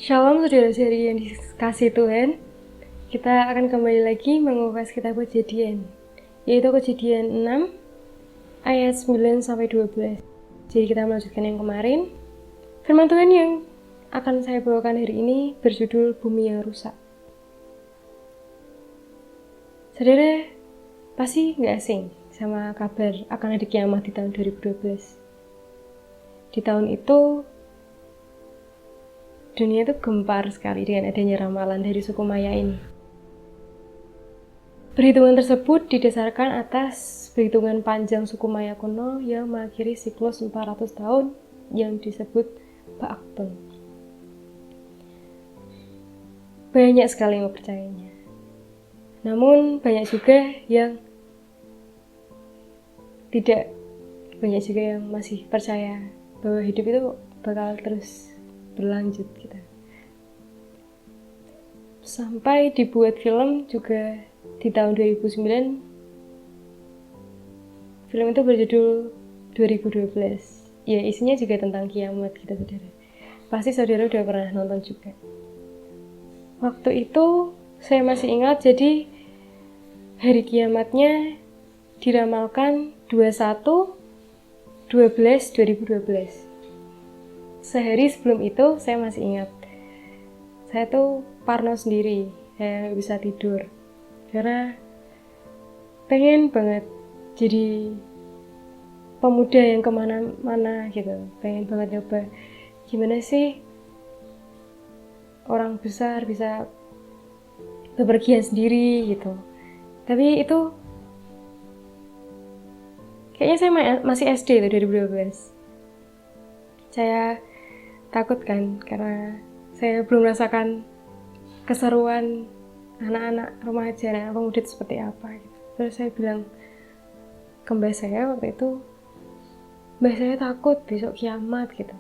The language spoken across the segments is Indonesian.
Shalom saudara-saudari yang dikasih Tuhan. Kita akan kembali lagi mengupas kitab Kejadian, yaitu Kejadian 6 ayat 9-12. Jadi kita melanjutkan yang kemarin. Firman Tuhan yang akan saya bawakan hari ini berjudul Bumi yang Rusak. Saudara pasti nggak asing sama kabar akan ada kiamat di tahun 2012. Di tahun itu dunia itu gempar sekali dengan adanya ramalan dari suku Maya ini. Perhitungan tersebut didasarkan atas perhitungan panjang suku Maya kuno yang mengakhiri siklus 400 tahun yang disebut Ba'akton. Banyak sekali yang mempercayainya. Namun banyak juga yang tidak, banyak juga yang masih percaya bahwa hidup itu bakal terus berlanjut kita. Sampai dibuat film juga di tahun 2009. Film itu berjudul 2012. Ya, isinya juga tentang kiamat kita, saudara. Pasti saudara udah pernah nonton juga. Waktu itu saya masih ingat, jadi hari kiamatnya diramalkan 21/12/2012. Sehari sebelum itu saya masih ingat, saya tuh parno sendiri, saya gak bisa tidur karena pengen banget jadi pemuda yang kemana-mana gitu, pengen banget nyoba gimana sih orang besar bisa bepergian sendiri gitu. Tapi itu kayaknya saya masih SD tuh 2012. Saya takut kan, karena saya belum merasakan keseruan anak-anak remaja, anak pemuda itu seperti apa gitu. Terus saya bilang ke mbah saya waktu itu, mbah saya takut besok kiamat gitu.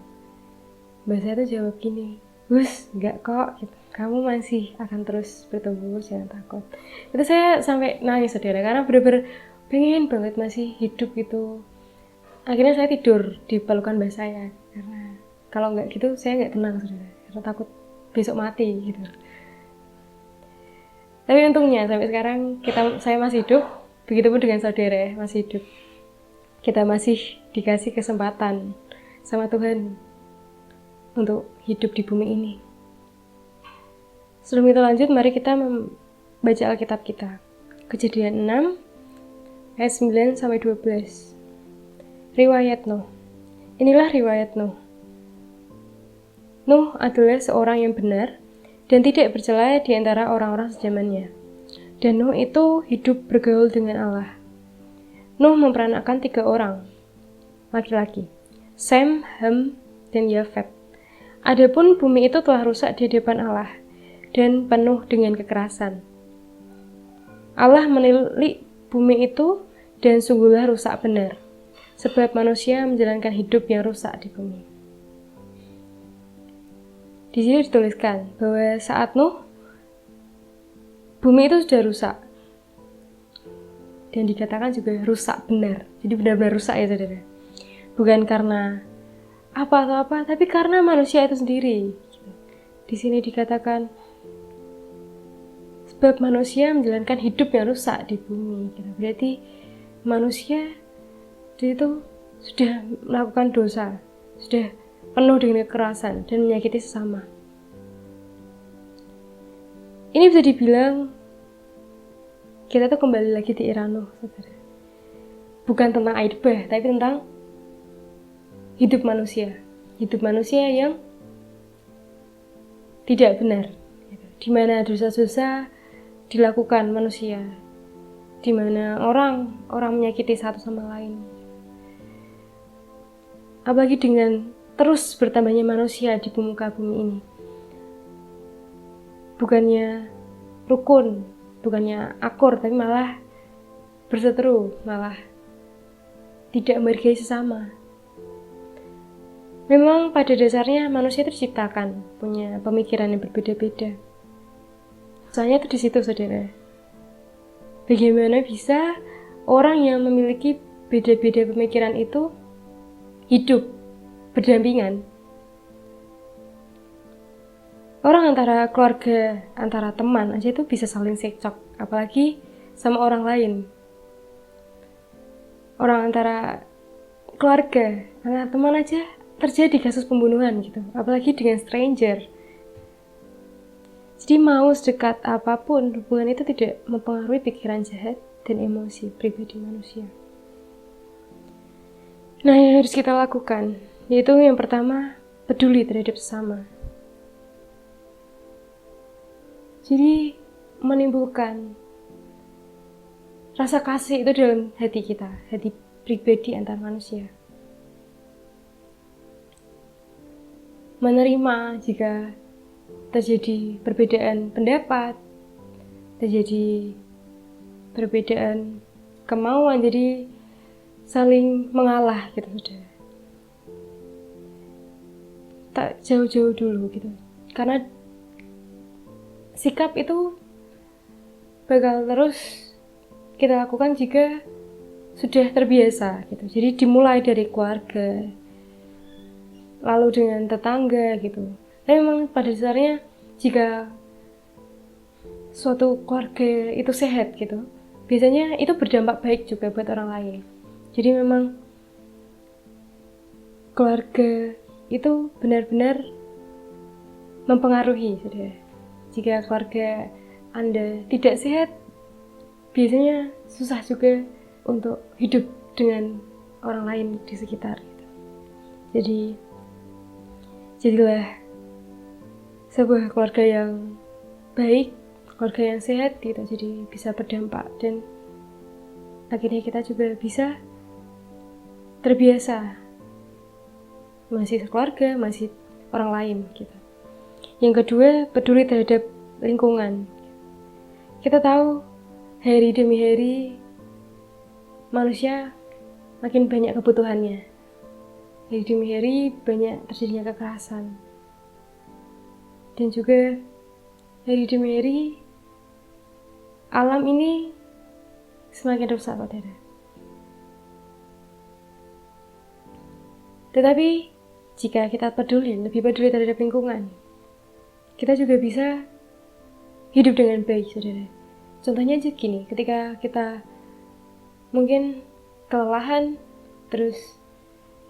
Mbah saya tuh jawab gini, "Gus, enggak kok gitu. Kamu masih akan terus bertumbuh, jangan takut." Itu saya sampai nangis, saudara, karena bener-bener pengen banget masih hidup gitu. Akhirnya saya tidur di pelukan mbah saya, karena kalau nggak gitu saya nggak tenang, saudara, karena takut besok mati gitu. Tapi untungnya sampai sekarang saya masih hidup, begitupun dengan saudara masih hidup. Kita masih dikasih kesempatan sama Tuhan untuk hidup di bumi ini. Sebelum kita lanjut, mari kita membaca Alkitab kita. Kejadian 6 ayat 9-12. Riwayat Nuh. Inilah riwayat Nuh. Nuh adalah seorang yang benar dan tidak bercela di antara orang-orang sezamannya. Dan Nuh itu hidup bergaul dengan Allah. Nuh memperanakkan 3 orang laki-laki, Sem, Ham, dan Yafet. Adapun bumi itu telah rusak di hadapan Allah dan penuh dengan kekerasan. Allah menilik bumi itu dan sungguhlah rusak benar, sebab manusia menjalankan hidup yang rusak di bumi. Di sini dituliskan bahwa saat Nuh, bumi itu sudah rusak. Dan dikatakan juga rusak benar. Jadi benar-benar rusak ya, saudara. Bukan karena apa atau apa, tapi karena manusia itu sendiri. Di sini dikatakan sebab manusia menjalankan hidup yang rusak di bumi. Berarti manusia itu sudah melakukan dosa, sudah penuh dengan kekerasan dan menyakiti sesama. Ini bisa dibilang kita tuh kembali lagi di era Nuh, saudara. Bukan tentang air bah, tapi tentang hidup manusia yang tidak benar, di mana dosa-dosa dilakukan manusia, di mana orang menyakiti satu sama lain. Apalagi dengan terus bertambahnya manusia di muka bumi ini. Bukannya rukun, bukannya akur, tapi malah berseteru, malah tidak menghargai sesama. Memang pada dasarnya manusia terciptakan punya pemikiran yang berbeda-beda. Soalnya itu di situ, saudara. Bagaimana bisa orang yang memiliki beda-beda pemikiran itu hidup berdampingan? Orang antara keluarga, antara teman aja itu bisa saling cekcok, apalagi sama orang lain. Orang antara keluarga, antara teman aja terjadi kasus pembunuhan gitu, apalagi dengan stranger. Jadi mau sedekat apapun, hubungan itu tidak mempengaruhi pikiran jahat dan emosi pribadi manusia. Nah, yang harus kita lakukan, yaitu yang pertama, peduli terhadap sesama. Jadi menimbulkan rasa kasih itu dalam hati kita, hati pribadi antar manusia. Menerima jika terjadi perbedaan pendapat, terjadi perbedaan kemauan, jadi saling mengalah gitu sudah. Tak jauh-jauh dulu gitu. Karena sikap itu bakal terus kita lakukan jika sudah terbiasa gitu. Jadi dimulai dari keluarga, lalu dengan tetangga gitu. Tapi memang pada dasarnya jika suatu keluarga itu sehat gitu, biasanya itu berdampak baik juga buat orang lain. Jadi memang keluarga itu benar-benar mempengaruhi saudara. Jika keluarga Anda tidak sehat, biasanya susah juga untuk hidup dengan orang lain di sekitar gitu. Jadi jadilah sebuah keluarga yang baik, keluarga yang sehat gitu, jadi bisa berdampak dan akhirnya kita juga bisa terbiasa masih keluarga, masih orang lain gitu. Yang kedua, peduli terhadap lingkungan. Kita tahu hari demi hari manusia makin banyak kebutuhannya. Hari demi hari banyak terjadinya kekerasan. Dan juga hari demi hari alam ini semakin rusak, saudara. Tetapi jika kita lebih peduli terhadap lingkungan, kita juga bisa hidup dengan baik, saudara. Contohnya aja gini, ketika kita mungkin kelelahan, terus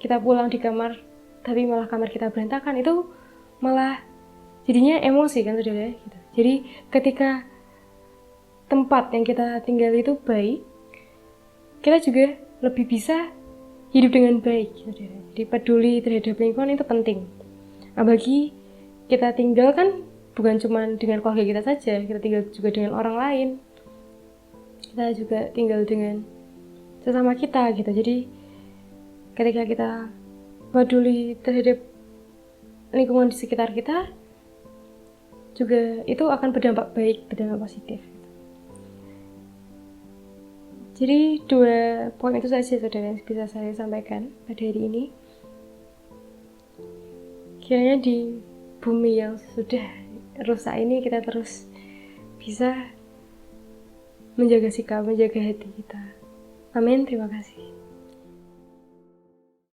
kita pulang di kamar, tapi malah kamar kita berantakan, itu malah jadinya emosi kan, saudara. Gitu. Jadi ketika tempat yang kita tinggal itu baik, kita juga lebih bisa hidup dengan baik, saudara. Jadi peduli terhadap lingkungan itu penting. Apalagi kita tinggal kan bukan cuma dengan keluarga kita saja, kita tinggal juga dengan orang lain. Kita juga tinggal dengan sesama kita gitu. Jadi ketika kita peduli terhadap lingkungan di sekitar kita, juga itu akan berdampak baik, berdampak positif. Jadi 2 poin itu saja, saudara, yang bisa saya sampaikan pada hari ini. Kiranya di bumi yang sudah rusak ini kita terus bisa menjaga sikap, menjaga hati kita. Amin, terima kasih.